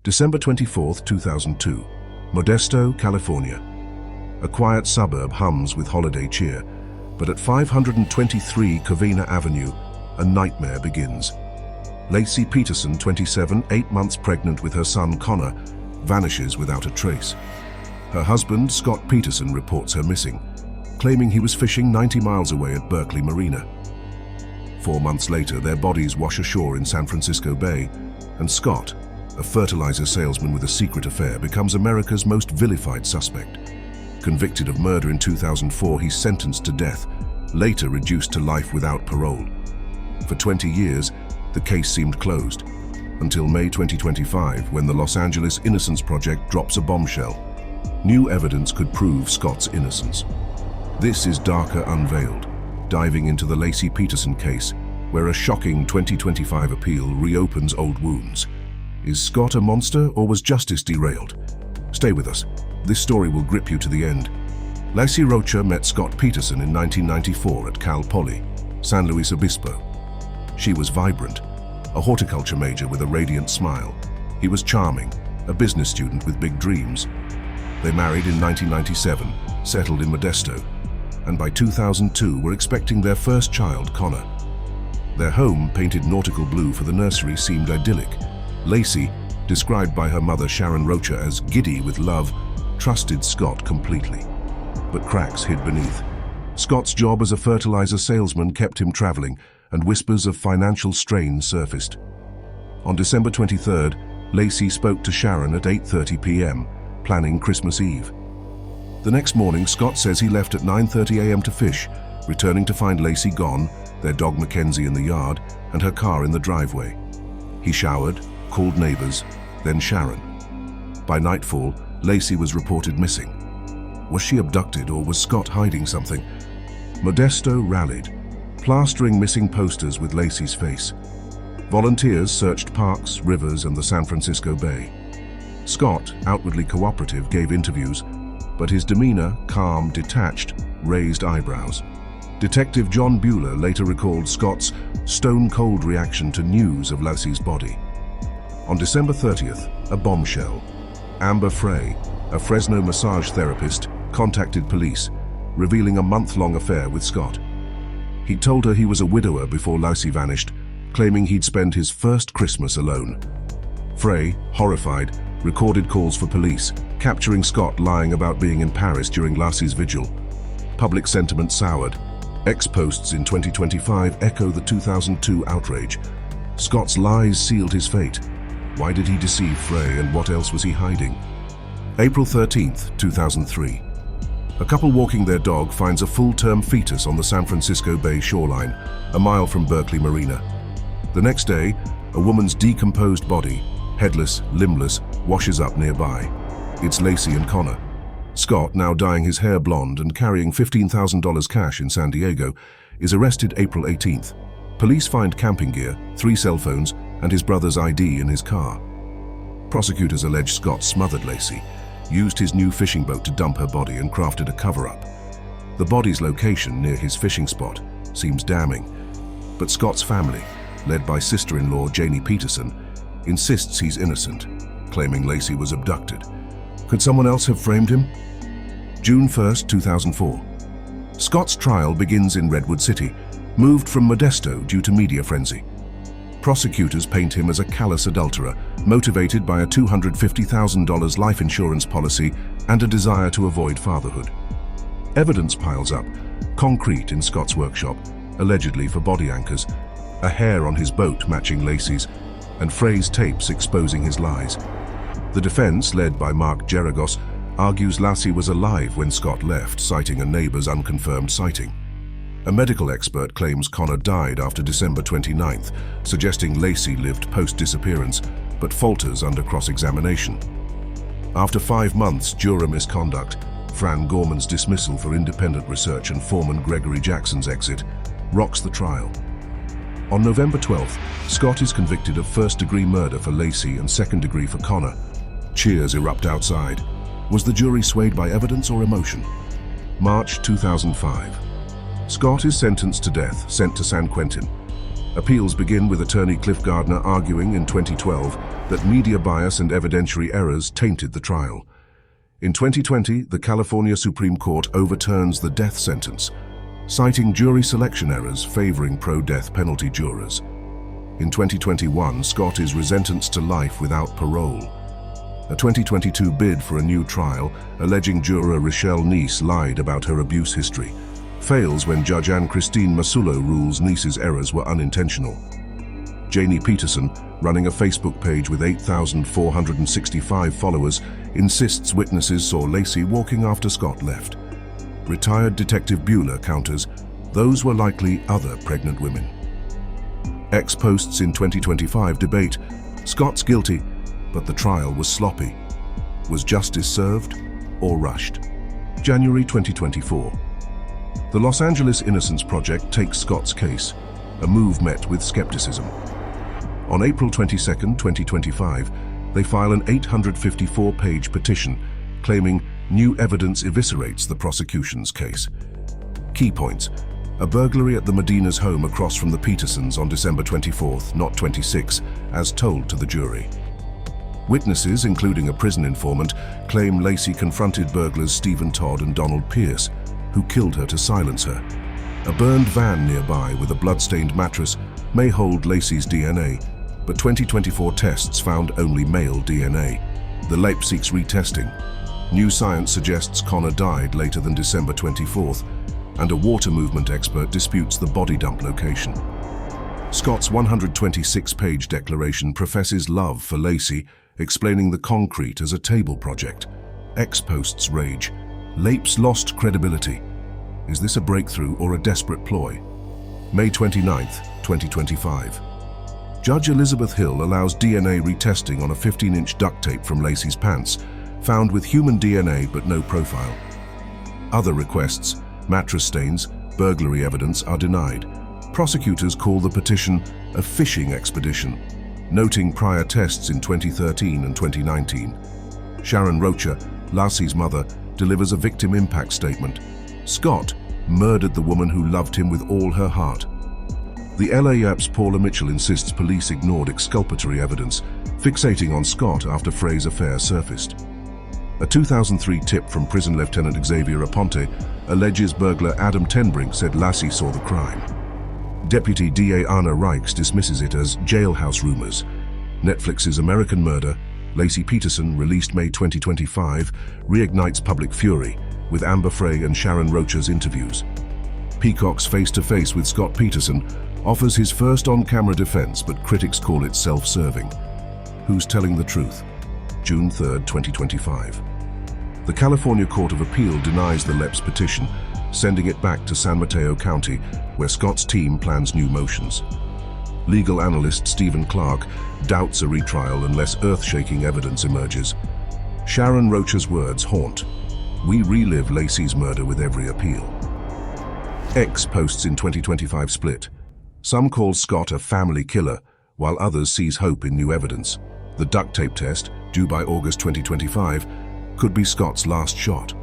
December 24, 2002, Modesto, California. A quiet suburb hums with holiday cheer, but at 523 Covina Avenue, a nightmare begins. Laci Peterson, 27, 8 months pregnant with her son Connor, vanishes without a trace. Her husband, Scott Peterson, reports her missing, claiming he was fishing 90 miles away at Berkeley Marina. 4 months later, their bodies wash ashore in San Francisco Bay, and Scott, a fertilizer salesman with a secret affair, becomes America's most vilified suspect. Convicted of murder in 2004, he's sentenced to death, later reduced to life without parole. For 20 years, the case seemed closed, until May 2025, when the Los Angeles Innocence Project drops a bombshell. New evidence could prove Scott's innocence. This is Darker Unveiled, diving into the Laci Peterson case, where a shocking 2025 appeal reopens old wounds. Is Scott a monster, or was justice derailed? Stay with us. This story will grip you to the end. Laci Rocha met Scott Peterson in 1994 at Cal Poly, San Luis Obispo. She was vibrant, a horticulture major with a radiant smile. He was charming, a business student with big dreams. They married in 1997, settled in Modesto, and by 2002 were expecting their first child, Connor. Their home, painted nautical blue for the nursery, seemed idyllic. Laci, described by her mother Sharon Rocha as giddy with love, trusted Scott completely. But cracks hid beneath. Scott's job as a fertilizer salesman kept him traveling, and whispers of financial strain surfaced. On December 23rd, Laci spoke to Sharon at 8:30 p.m., planning Christmas Eve. The next morning, Scott says he left at 9:30 a.m. to fish, returning to find Laci gone, their dog Mackenzie in the yard, and her car in the driveway. He showered, called neighbors, then Sharon. By nightfall, Laci was reported missing. Was she abducted, or was Scott hiding something? Modesto rallied, plastering missing posters with Laci's face. Volunteers searched parks, rivers, and the San Francisco Bay. Scott, outwardly cooperative, gave interviews, but his demeanor, calm, detached, raised eyebrows. Detective John Bueller later recalled Scott's stone-cold reaction to news of Laci's body. On December 30th, a bombshell. Amber Frey, a Fresno massage therapist, contacted police, revealing a month-long affair with Scott. He told her he was a widower before Laci vanished, claiming he'd spend his first Christmas alone. Frey, horrified, recorded calls for police, capturing Scott lying about being in Paris during Laci's vigil. Public sentiment soured. Ex-posts in 2025 echo the 2002 outrage. Scott's lies sealed his fate. Why did he deceive Frey, and what else was he hiding? April 13th, 2003. A couple walking their dog finds a full-term fetus on the San Francisco Bay shoreline, a mile from Berkeley Marina. The next day, a woman's decomposed body, headless, limbless, washes up nearby. It's Laci and Connor. Scott, now dyeing his hair blonde and carrying $15,000 cash in San Diego, is arrested April 18th. Police find camping gear, 3 cell phones, and his brother's ID in his car. Prosecutors allege Scott smothered Laci, used his new fishing boat to dump her body, and crafted a cover-up. The body's location, near his fishing spot, seems damning. But Scott's family, led by sister-in-law Janie Peterson, insists he's innocent, claiming Laci was abducted. Could someone else have framed him? June 1st, 2004. Scott's trial begins in Redwood City, moved from Modesto due to media frenzy. Prosecutors paint him as a callous adulterer, motivated by a $250,000 life insurance policy and a desire to avoid fatherhood. Evidence piles up, concrete in Scott's workshop, allegedly for body anchors, a hair on his boat matching Laci's, and Frey's tapes exposing his lies. The defense, led by Mark Geragos, argues Laci was alive when Scott left, citing a neighbor's unconfirmed sighting. A medical expert claims Connor died after December 29th, suggesting Laci lived post-disappearance, but falters under cross-examination. After 5 months' juror misconduct, Fran Gorman's dismissal for independent research and foreman Gregory Jackson's exit rocks the trial. On November 12th, Scott is convicted of first-degree murder for Laci and second-degree for Connor. Cheers erupt outside. Was the jury swayed by evidence or emotion? March 2005. Scott is sentenced to death, sent to San Quentin. Appeals begin with attorney Cliff Gardner arguing in 2012 that media bias and evidentiary errors tainted the trial. In 2020, the California Supreme Court overturns the death sentence, citing jury selection errors favoring pro-death penalty jurors. In 2021, Scott is sentenced to life without parole. A 2022 bid for a new trial, alleging juror Rochelle Neese lied about her abuse history, fails when Judge Anne-Christine Masullo rules Neese's errors were unintentional. Laci Peterson, running a Facebook page with 8,465 followers, insists witnesses saw Laci walking after Scott left. Retired Detective Bueller counters, those were likely other pregnant women. X posts in 2025 debate, Scott's guilty, but the trial was sloppy. Was justice served or rushed? January 2024. The Los Angeles Innocence Project takes Scott's case, a move met with skepticism. On April 22, 2025, they file an 854-page petition claiming new evidence eviscerates the prosecution's case. Key points: a burglary at the Medina's home across from the Petersons on December 24, not 26, as told to the jury. Witnesses, including a prison informant, claim Laci confronted burglars Stephen Todd and Donald Pierce, who killed her to silence her. A burned van nearby with a blood-stained mattress may hold Laci's DNA, but 2024 tests found only male DNA. The lab seeks retesting. New science suggests Connor died later than December 24th, and a water movement expert disputes the body dump location. Scott's 126-page declaration professes love for Laci, explaining the concrete as a table project. X posts rage. Lapes lost credibility. Is this a breakthrough or a desperate ploy? May 29, 2025. Judge Elizabeth Hill allows DNA retesting on a 15-inch duct tape from Laci's pants, found with human DNA but no profile. Other requests, mattress stains, burglary evidence, are denied. Prosecutors call the petition a fishing expedition, noting prior tests in 2013 and 2019. Sharon Rocha, Laci's mother, delivers a victim impact statement. Scott murdered the woman who loved him with all her heart. The LAPD's Paula Mitchell insists police ignored exculpatory evidence, fixating on Scott after Frey's affair surfaced. A 2003 tip from prison Lieutenant Xavier Aponte alleges burglar Adam Tenbrink said Laci saw the crime. Deputy DA Anna Reichs dismisses it as jailhouse rumors. Netflix's American Murder, Laci Peterson, released May 2025, reignites public fury, with Amber Frey and Sharon Rocha's interviews. Peacock's face-to-face with Scott Peterson offers his first on-camera defense, but critics call it self-serving. Who's telling the truth? June 3, 2025. The California Court of Appeal denies the LEP's petition, sending it back to San Mateo County, where Scott's team plans new motions. Legal analyst Stephen Clark doubts a retrial unless earth-shaking evidence emerges. Sharon Rocha's words haunt. We relive Laci's murder with every appeal. X posts in 2025 split. Some call Scott a family killer, while others sees hope in new evidence. The duct tape test, due by August 2025, could be Scott's last shot.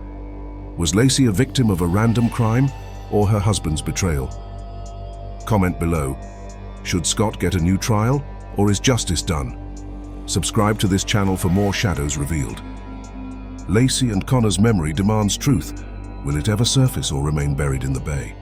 Was Laci a victim of a random crime or her husband's betrayal? Comment below. Should Scott get a new trial, or is justice done? Subscribe to this channel for more shadows revealed. Laci and Connor's memory demands truth. Will it ever surface or remain buried in the bay?